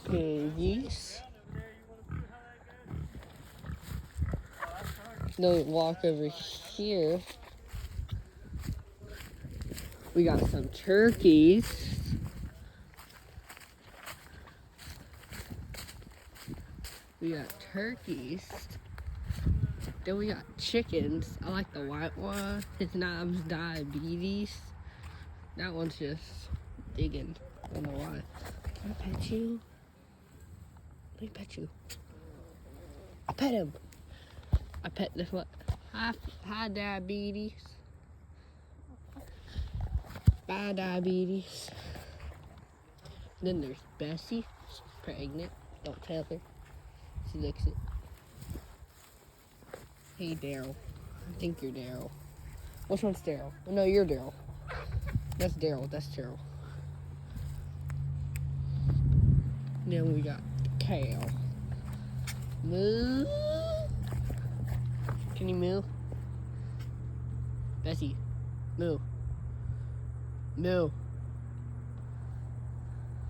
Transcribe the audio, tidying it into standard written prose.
piggies. Then we walk over here. We got some turkeys. We got turkeys. Then we got chickens. I like the white one. His name's Diabetes. That one's just digging. I don't know why. Can I pet you? Let me pet you. I pet him. I pet this one. Hi, Diabetes. Bye, Diabetes. Then there's Bessie. She's pregnant. Don't tell her. She licks it. Hey, Daryl. I think you're Daryl. Which one's Daryl? Oh, no, you're Daryl. That's Daryl. That's Daryl. Then we got the cow. Moo. Can you moo? Bessie, moo. Moo.